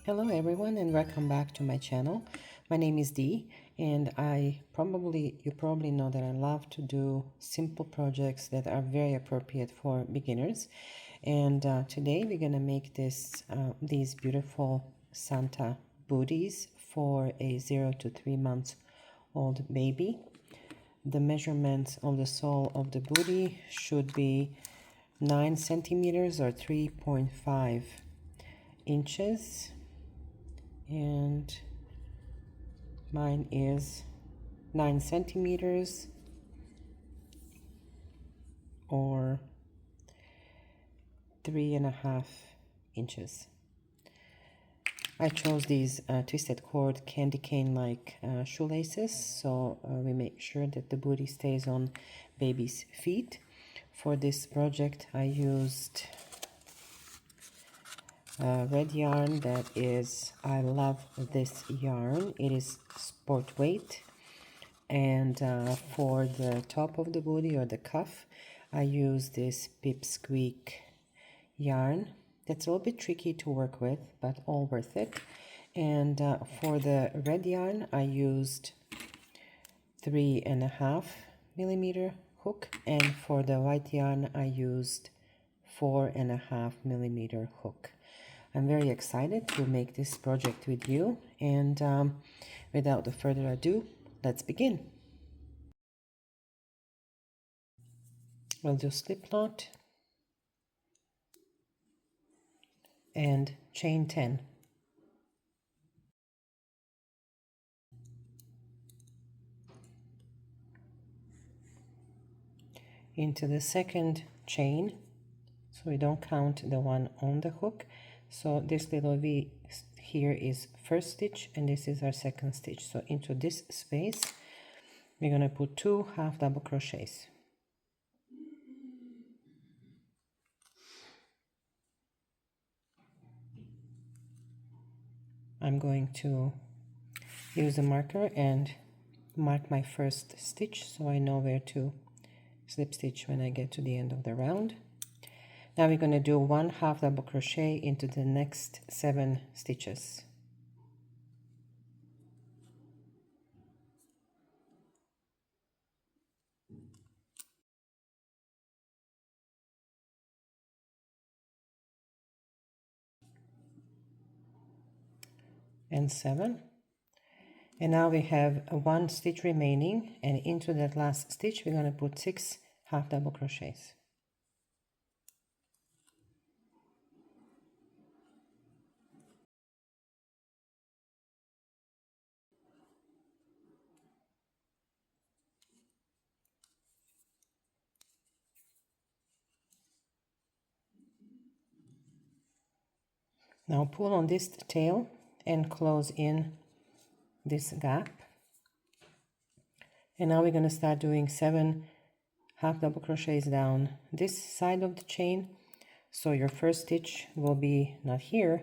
Hello everyone and welcome back to my channel. My name is Dee and you probably know that I love to do simple projects that are very appropriate for beginners. And today we're gonna make these beautiful Santa booties for a 0 to 3 months old baby. The measurements of the sole of the booty should be 9 centimeters or 3.5 inches, and mine is 9 centimeters or 3.5 inches. I chose these twisted cord candy cane like shoelaces, so we make sure that the booty stays on baby's feet. For this project I used red yarn I love this yarn. It is sport weight, and for the top of the booty or the cuff I use this Pipsqueak yarn. That's a little bit tricky to work with, but all worth it. And for the red yarn I used 3.5 millimeter hook, and for the white yarn I used 4.5 millimeter hook. I'm very excited to make this project with you, and without further ado, let's begin. We'll do slip knot and chain 10. Into the second chain, so we don't count the one on the hook. So this little V here is first stitch and this is our second stitch. So into this space we're going to put 2 half double crochets. I'm going to use a marker and mark my first stitch so I know where to slip stitch when I get to the end of the round. Now we're going to do 1 half double crochet into the next 7 stitches. And 7. And now we have 1 stitch remaining, and into that last stitch we're going to put 6 half double crochets. Now pull on this tail and close in this gap. And now we're going to start doing 7 half double crochets down this side of the chain. So your first stitch will be not here,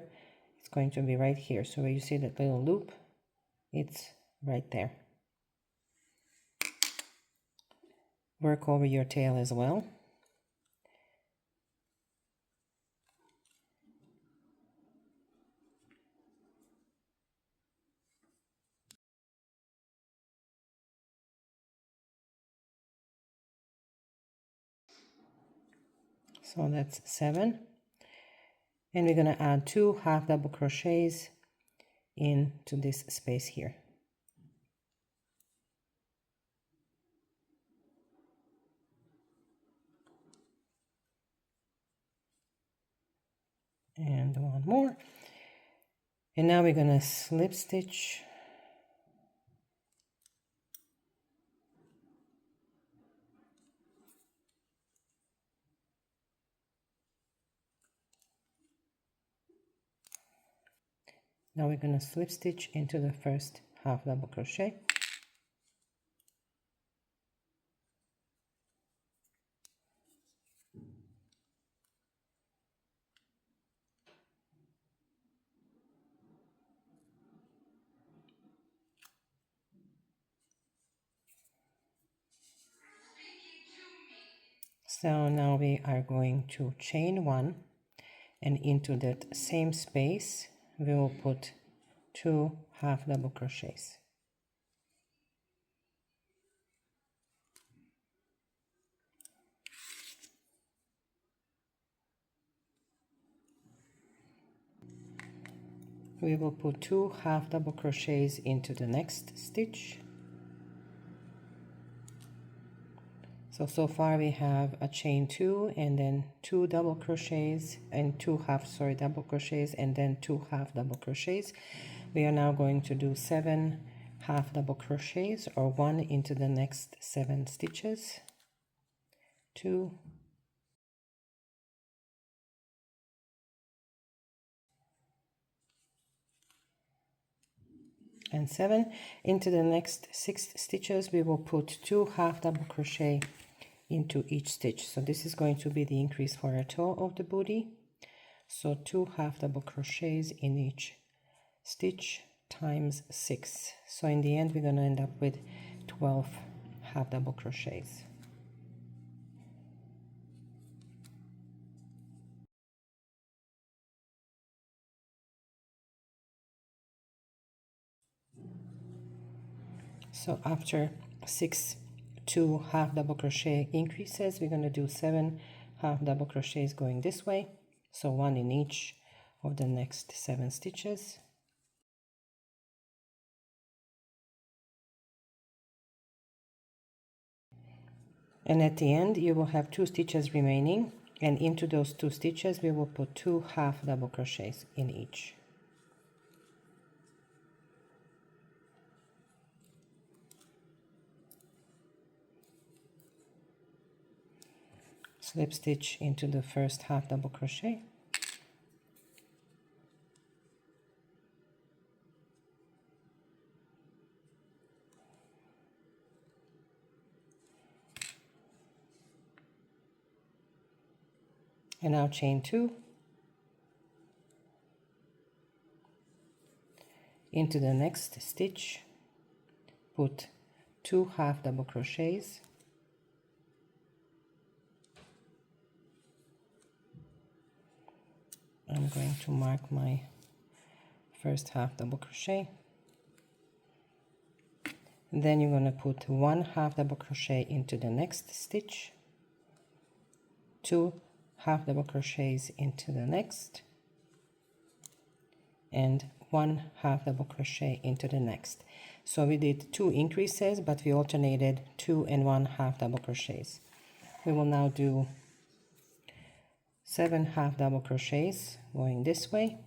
it's going to be right here. So where you see that little loop, it's right there. Work over your tail as well. So that's 7. And we're going to add 2 half double crochets into this space here. And 1 more. And now we're going to slip stitch Now we're going to slip stitch into the first half double crochet. So now we are going to chain 1, and into that same space we will put 2 half double crochets. We will put 2 half double crochets into the next stitch. So far we have a chain 2 and then 2 double crochets and 2 double crochets and then 2 half double crochets. We are now going to do 7 half double crochets, or 1 into the next 7 stitches. 2, and 7. Into the next 6 stitches we will put 2 half double crochet into each stitch. So this is going to be the increase for a toe of the booty. So 2 half double crochets in each stitch times 6. So in the end we're going to end up with 12 half double crochets. So after 6 2 half double crochet increases, we're going to do 7 half double crochets going this way, so 1 in each of the next 7 stitches. And at the end you will have 2 stitches remaining, and into those 2 stitches we will put 2 half double crochets in each. Slip stitch into the first half double crochet, and now chain 2 into the next stitch, put 2 half double crochets, I'm going to mark my first half double crochet. Then you're going to put 1 half double crochet into the next stitch, 2 half double crochets into the next, and 1 half double crochet into the next. So we did 2 increases, but we alternated 2 and 1 half double crochets. We will now do 7 half double crochets going this way,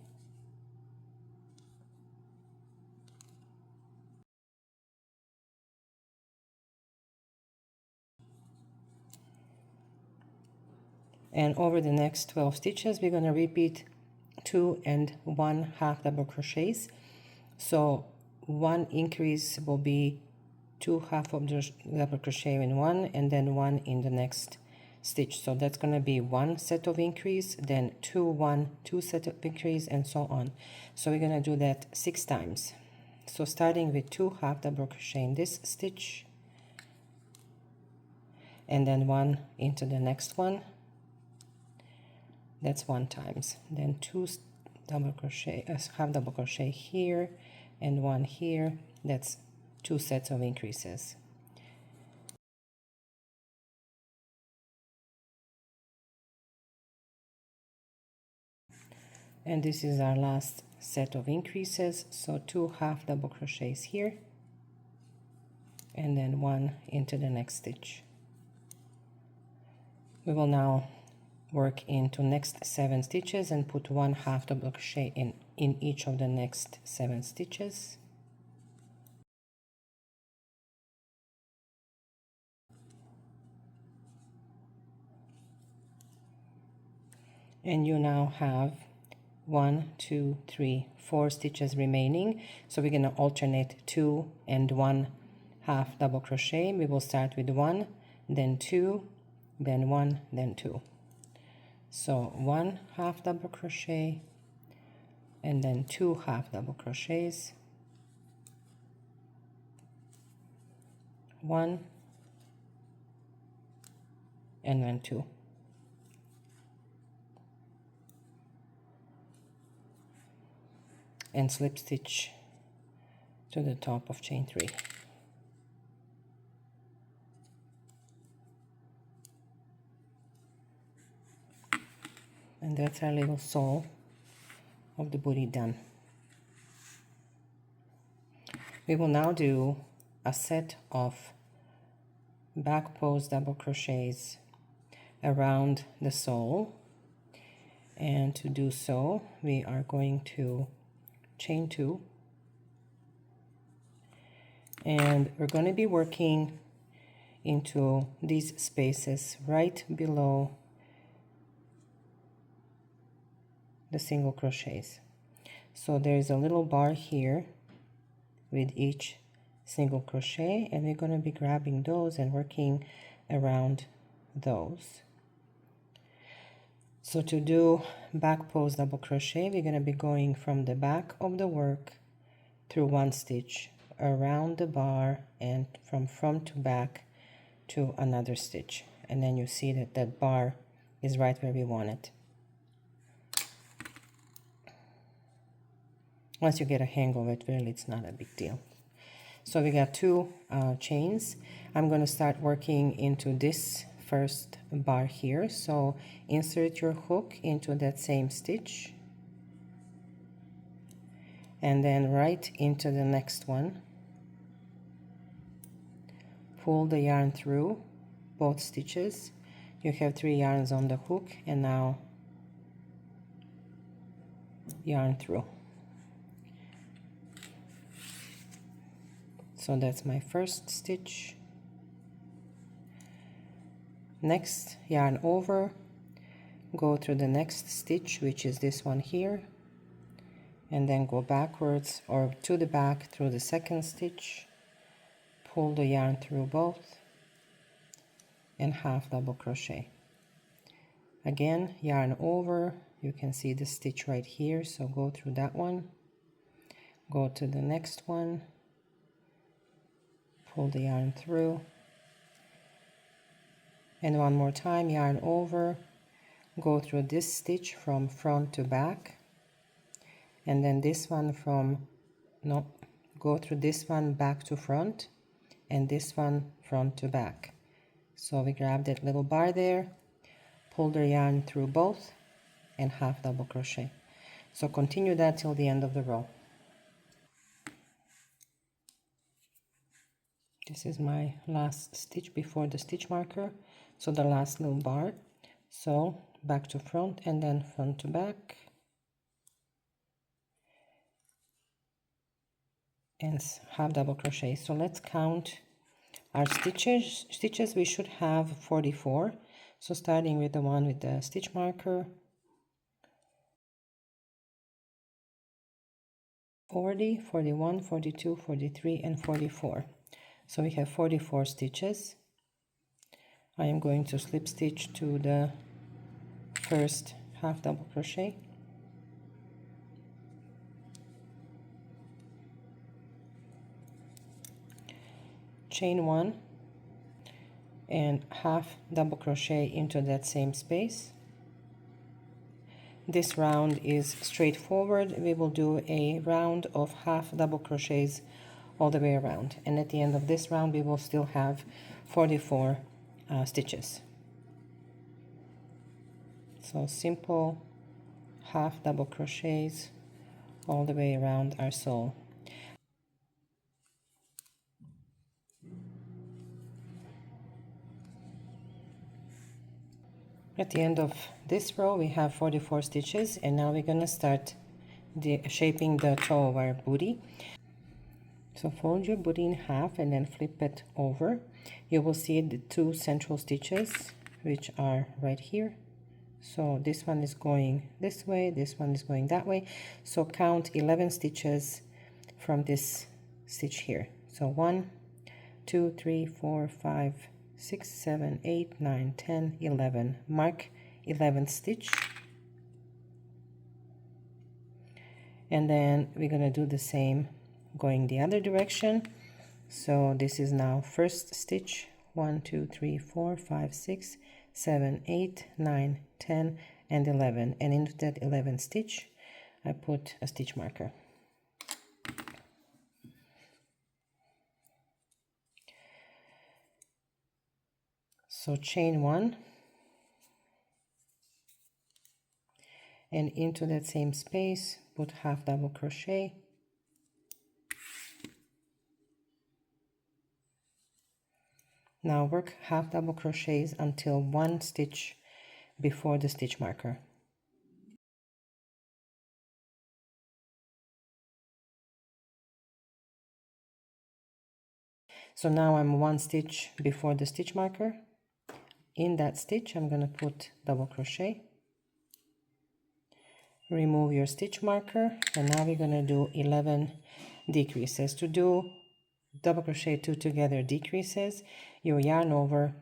and over the next 12 stitches we're going to repeat 2 and 1 half double crochets. So 1 increase will be 2 half of the double crochet in 1 and then 1 in the next stitch. So that's going to be 1 set of increase, then 2 1 2 set of increase, and so on. So we're going to do that 6 times. So starting with 2 half double crochet in this stitch, and then 1 into the next one, that's 1 times, then 2 double crochet, half double crochet here and 1 here, that's 2 sets of increases. And this is our last set of increases, so 2 half double crochets here and then 1 into the next stitch. We will now work into next 7 stitches and put 1 half double crochet in each of the next 7 stitches. And you now have 1 2 3 4 stitches remaining, so we're going to alternate 2 and 1 half double crochet. We will start with 1, then 2, then 1, then 2. So 1 half double crochet and then 2 half double crochets, 1 and then 2. and slip stitch to the top of chain 3. And that's our little sole of the booty done. We will now do a set of back post double crochets around the sole, and to do so we are going to chain 2, and we're going to be working into these spaces right below the single crochets. So there's a little bar here with each single crochet, and we're going to be grabbing those and working around those. So to do back post double crochet, we're going to be going from the back of the work through 1 stitch around the bar and from front to back to another stitch, and then you see that that bar is right where we want it. Once you get a hang of it, really it's not a big deal. So we got 2 chains. I'm going to start working into this first bar here. So insert your hook into that same stitch and then right into the next one. Pull the yarn through both stitches. You have 3 yarns on the hook, and now yarn through. So that's my first stitch. Next, yarn over, go through the next stitch, which is this one here, and then go backwards or to the back through the second stitch, pull the yarn through both, and half double crochet. Again, yarn over, you can see the stitch right here, so go through that one, go to the next one, pull the yarn through, and one more time, yarn over, go through this stitch from front to back, and then this one go through this one back to front, and this one front to back. So we grab that little bar there, pull the yarn through both, and half double crochet. So continue that till the end of the row. This is my last stitch before the stitch marker, so the last little bar. So back to front and then front to back, and half double crochet. So let's count our stitches. We should have 44. So starting with the one with the stitch marker, 40, 41, 42, 43, and 44. So we have 44 stitches. I am going to slip stitch to the first half double crochet, chain 1, and half double crochet into that same space. This round is straightforward. We will do a round of half double crochets all the way around, and at the end of this round we will still have 44 stitches. So simple half double crochets all the way around our sole. At the end of this row we have 44 stitches, and now we're going to start shaping the toe of our booty. So fold your booty in half and then flip it over. You will see the 2 central stitches, which are right here. So this one is going this way, this one is going that way. So count 11 stitches from this stitch here. So 1, 2, 3, 4, 5, 6, 7, 8, 9, 10, 11. Mark 11th stitch. And then we're going to do the same going the other direction. So this is now first stitch, 1, 2, 3, 4, 5, 6, 7, 8, 9, 10, and 11. And into that 11th stitch, I put a stitch marker. So chain one, and into that same space put half double crochet, now work half double crochets until one stitch before the stitch marker. So now I'm one stitch before the stitch marker. In that stitch I'm going to put double crochet, remove your stitch marker, and now we're going to do 11 decreases. To do double crochet 2 together decreases, you yarn over,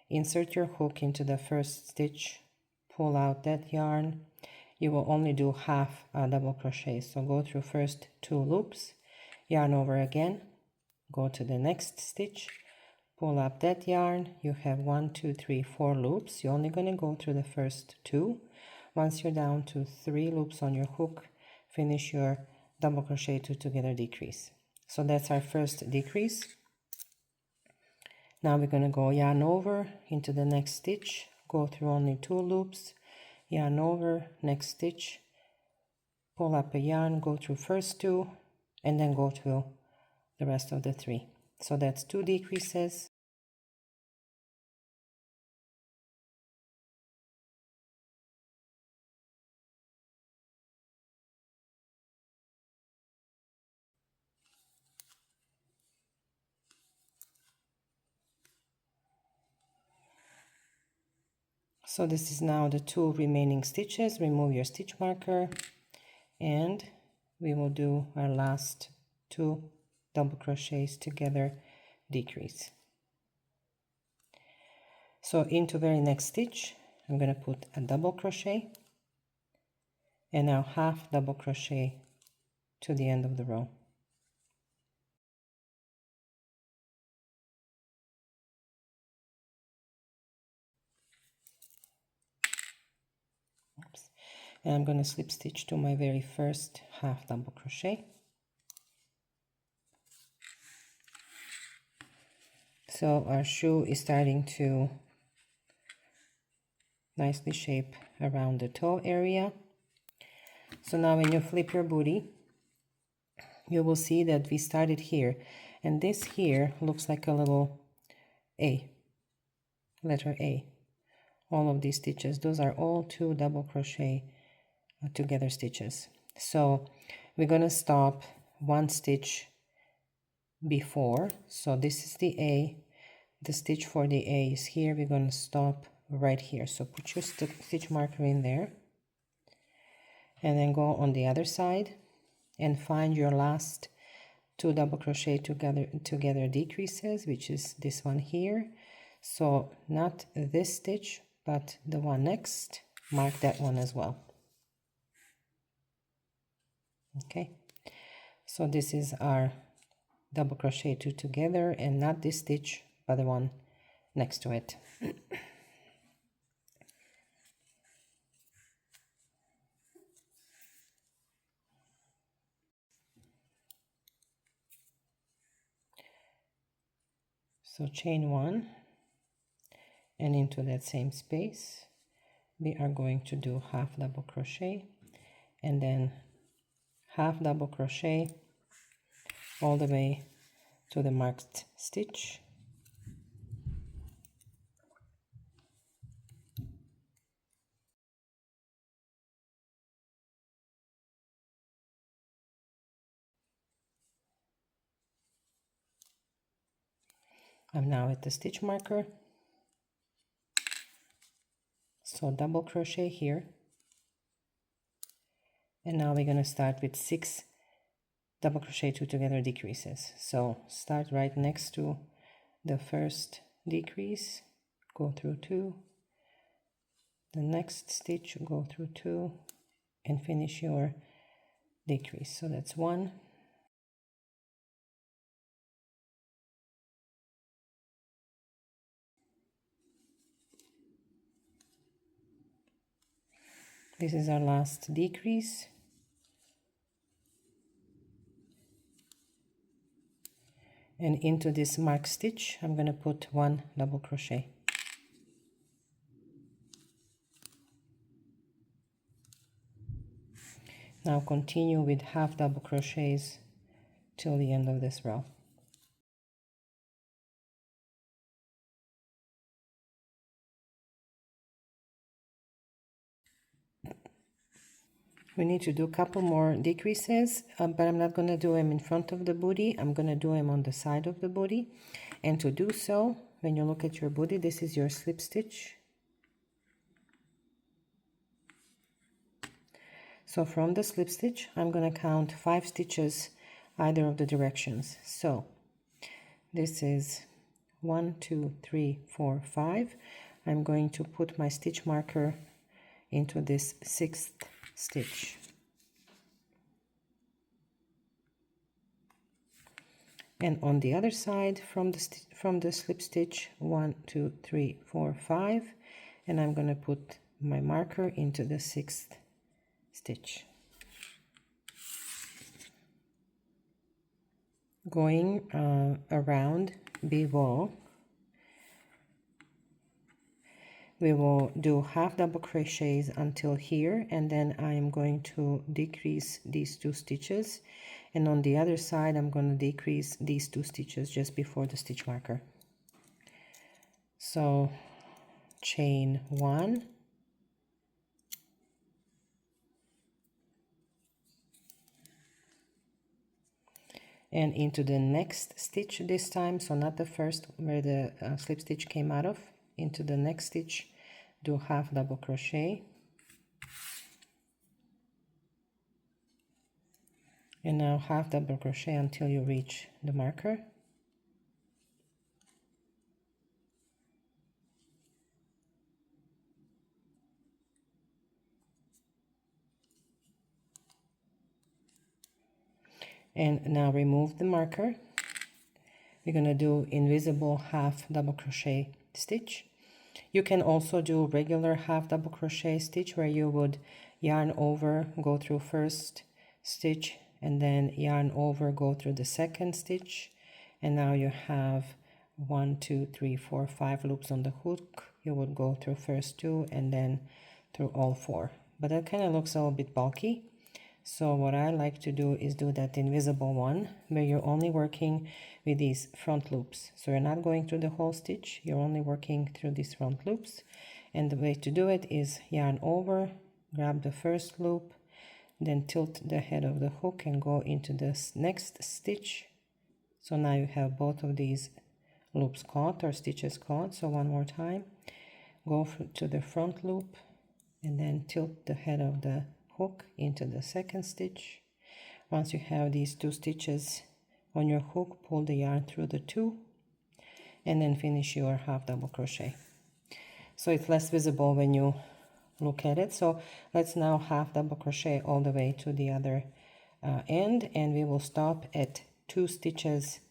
insert your hook into the first stitch, pull out that yarn. You will only do half a double crochet, so go through first 2 loops, yarn over again, go to the next stitch, pull up that yarn. You have 1 2 3 4 loops. You're only going to go through the first 2. Once you're down to 3 loops on your hook, finish your double crochet 2 together decrease. So that's our first decrease. Now we're going to go yarn over into the next stitch, go through only 2 loops, yarn over, next stitch, pull up a yarn, go through first 2, and then go through the rest of the 3. So that's 2 decreases. So this is now the 2 remaining stitches. Remove your stitch marker, and we will do our last 2 double crochets together decrease. So into very next stitch I'm going to put a double crochet, and now half double crochet to the end of the row. Oops. And I'm going to slip stitch to my very first half double crochet. So our shoe is starting to nicely shape around the toe area. So now when you flip your booty, you will see that we started here, and this here looks like a little A, letter A. All of these stitches, those are all 2 double crochet together stitches. So we're going to stop 1 stitch before. So this is the A, the stitch for the A is here. We're going to stop right here. So put your stitch marker in there, and then go on the other side and find your last 2 double crochet together decreases, which is this one here. So not this stitch, but the one next. Mark that one as well. Okay, so this is our double crochet 2 together, and not this stitch but the one next to it. So chain 1, and into that same space we are going to do half double crochet, and then half double crochet all the way to the marked stitch. I'm now at the stitch marker, so double crochet here, and now we're going to start with 6 double crochet 2 together decreases. So start right next to the first decrease, go through 2, the next stitch, go through 2, and finish your decrease. So that's 1, this is our last decrease, and into this marked stitch I'm going to put 1 double crochet. Now continue with half double crochets till the end of this row. We need to do a couple more decreases, but I'm not going to do them in front of the booty. I'm going to do them on the side of the booty. And to do so, when you look at your booty, this is your slip stitch. So from the slip stitch, I'm going to count 5 stitches either of the directions. So this is 1, 2, 3, 4, 5. I'm going to put my stitch marker into this 6th stitch. And on the other side from the slip stitch, 1, 2, 3, 4, 5, and I'm going to put my marker into the 6th stitch. Going around below, we will do half double crochets until here, and then I am going to decrease these 2 stitches, and on the other side I'm going to decrease these 2 stitches just before the stitch marker. So chain 1, and into the next stitch this time, so not the first where the slip stitch came out of. Into the next stitch, do half double crochet, and now half double crochet until you reach the marker. And now remove the marker. We're going to do invisible half double crochet stitch. You can also do regular half double crochet stitch where you would yarn over, go through first stitch, and then yarn over, go through the second stitch, and now you have 1, 2, 3, 4, 5 loops on the hook. You would go through first 2 and then through all 4, but that kind of looks a little bit bulky. So what I like to do is do that invisible one where you're only working with these front loops. So you're not going through the whole stitch, you're only working through these front loops. And the way to do it is yarn over, grab the first loop, then tilt the head of the hook and go into this next stitch. So now you have both of these loops caught or stitches caught. So one more time, go to the front loop and then tilt the head of the hook into the second stitch. Once you have these 2 stitches on your hook, pull the yarn through the 2 and then finish your half double crochet. So it's less visible when you look at it. So let's now half double crochet all the way to the other end, and we will stop at 2 stitches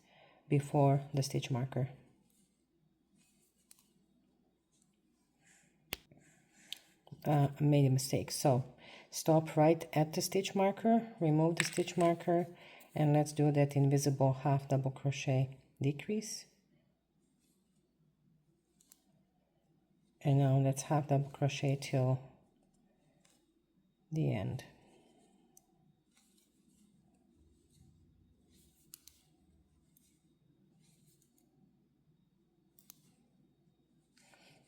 before the stitch marker. Made a mistake. So stop right at the stitch marker, remove the stitch marker, and let's do that invisible half double crochet decrease. And now let's half double crochet till the end.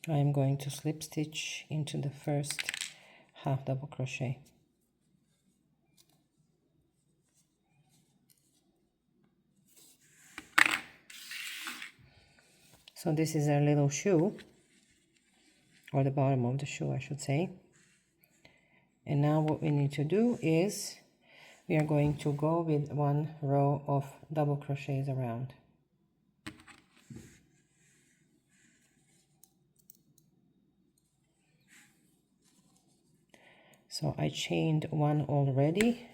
I am going to slip stitch into the first half double crochet. So this is our little shoe, or the bottom of the shoe I should say. And now what we need to do is we are going to go with 1 row of double crochets around. So I chained 1 already.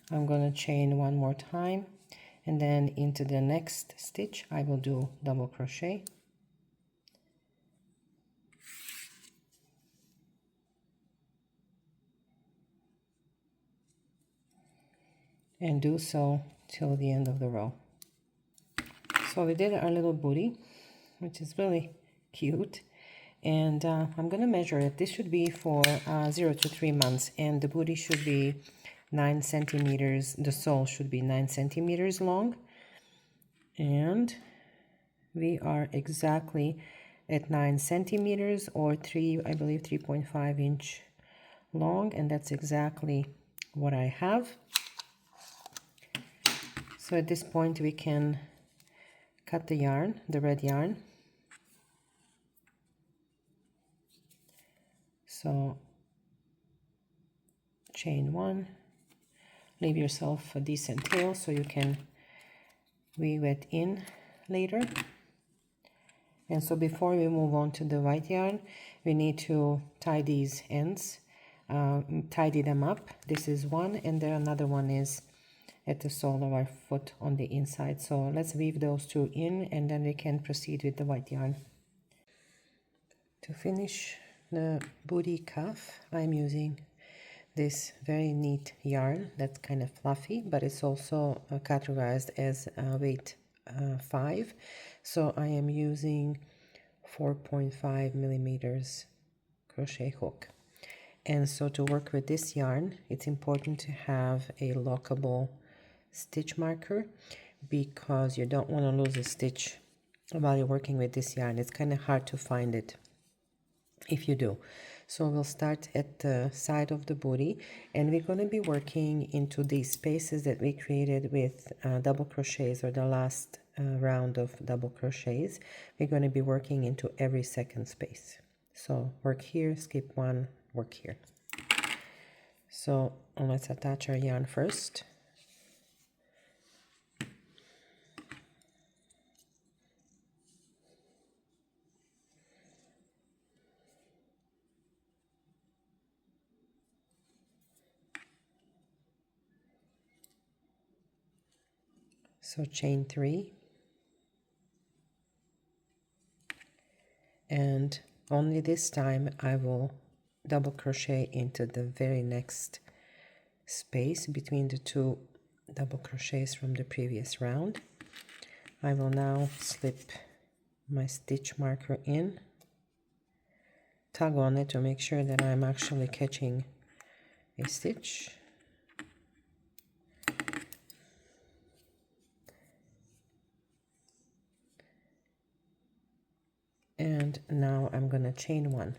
I'm going to chain 1 more time, and then into the next stitch I will do double crochet. And do so till the end of the row. So we did our little booty, which is really cute. And I'm going to measure it. This should be for 0 to 3 months, and the booty should be 9 centimeters. The sole should be 9 centimeters long, and we are exactly at 9 centimeters, or 3, I believe 3.5 inch long, and that's exactly what I have. So at this point we can cut the yarn, the red yarn. So chain 1, leave yourself a decent tail so you can weave it in later. And so before we move on to the white yarn, we need to tie these ends, tidy them up. This is one, and then another one is at the sole of our foot on the inside. So let's weave those two in, and then we can proceed with the white yarn. To finish the booty cuff, I'm using this very neat yarn that's kind of fluffy, but it's also categorized as weight 5. So I am using 4.5 millimeters crochet hook. And so to work with this yarn, it's important to have a lockable stitch marker, because you don't want to lose a stitch while you're working with this yarn. It's kind of hard to find it if you do. So we'll start at the side of the booty, and we're going to be working into these spaces that we created with double crochets, or the last round of double crochets. We're going to be working into every second space. So work here, skip one, work here. So let's attach our yarn first. So chain 3, and only this time I will double crochet into the very next space between the two double crochets from the previous round. I will now slip my stitch marker in, tug on it to make sure that I'm actually catching a stitch. And now I'm gonna chain 1.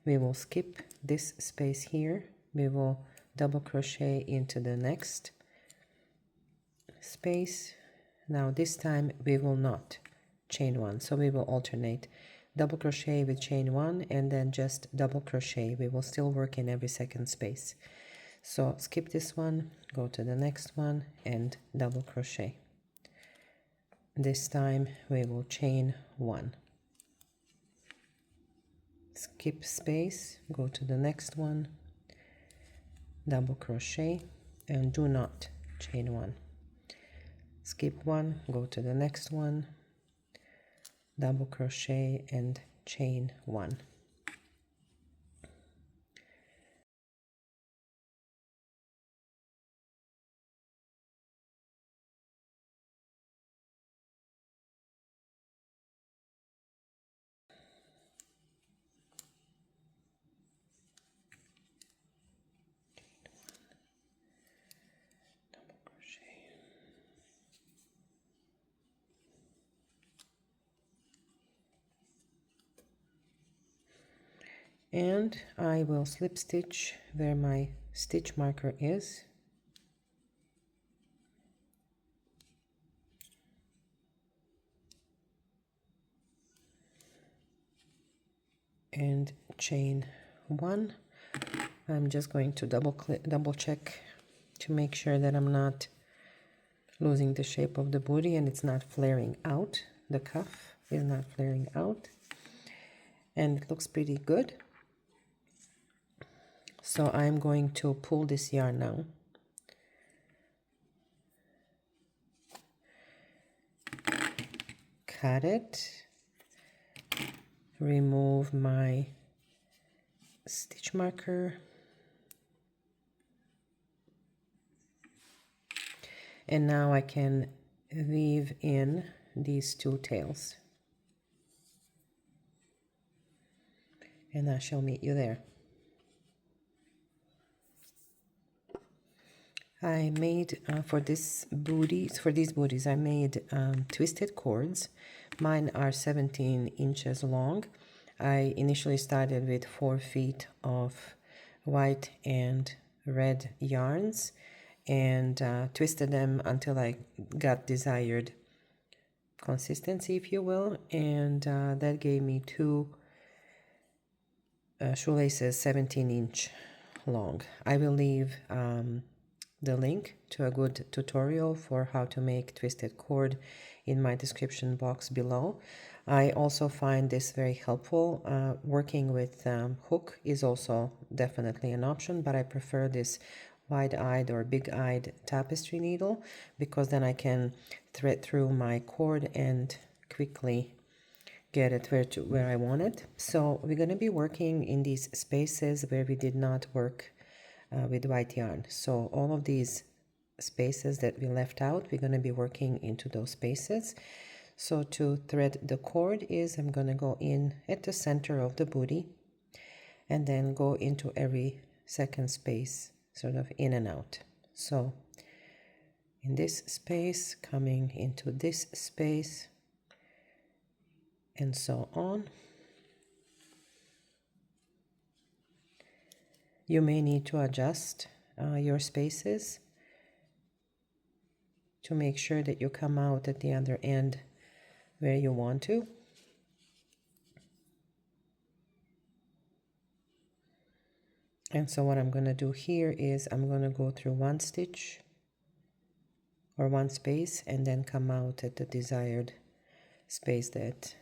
We will skip this space here. We will double crochet into the next space. Now this time we will not chain 1, so we will alternate double crochet with chain 1, and then just double crochet. We will still work in every second space. So skip this one, go to the next one, and double crochet. This time we will chain 1. Skip space, go to the next one, double crochet, and do not chain 1. Skip 1, go to the next one, double crochet, and chain 1. And I will slip stitch where my stitch marker is, and chain 1. I'm just going to double check to make sure that I'm not losing the shape of the booty and it's not flaring out. The cuff is not flaring out, and it looks pretty good. So I'm going to pull this yarn now. Cut it, remove my stitch marker, and now I can weave in these two tails, and I shall meet you there. I made for these booties I made twisted cords. Mine are 17 inches long. I initially started with 4 feet of white and red yarns and twisted them until I got desired consistency, if you will, and that gave me two shoelaces 17-inch long. I will leave the link to a good tutorial for how to make twisted cord in my description box below. I also find this very helpful. Working with hook is also definitely an option, but I prefer this wide-eyed or big-eyed tapestry needle because then I can thread through my cord and quickly get it where I want it. So we're going to be working in these spaces where we did not work with white yarn. So all of these spaces that we left out, we're going to be working into those spaces. So to thread the cord is I'm going to go in at the center of the booty and then go into every second space, sort of in and out. So in this space, coming into this space, and so on. You may need to adjust your spaces to make sure that you come out at the other end where you want to. And so what I'm going to do here is I'm going to go through one stitch or one space and then come out at the desired space that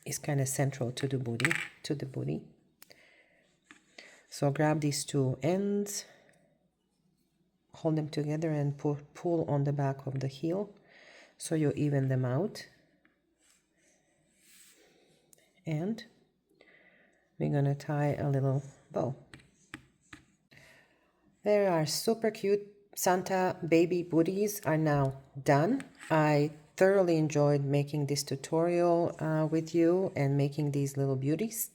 is kind of central to the booty. So grab these two ends, hold them together and pull on the back of the heel so you even them out. And we're going to tie a little bow. There are super cute Santa baby booties are now done. I thoroughly enjoyed making this tutorial with you and making these little booties.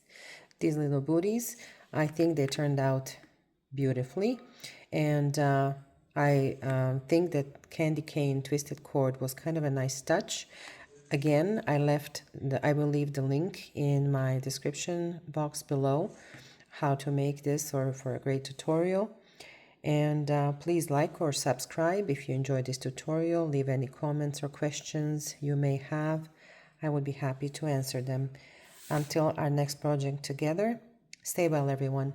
I think they turned out beautifully, and I think that candy cane twisted cord was kind of a nice touch. Again, I will leave the link in my description box below how to make this or for a great tutorial. And please like or subscribe if you enjoyed this tutorial. Leave any comments or questions you may have. I would be happy to answer them. Until our next project together, stay well, everyone.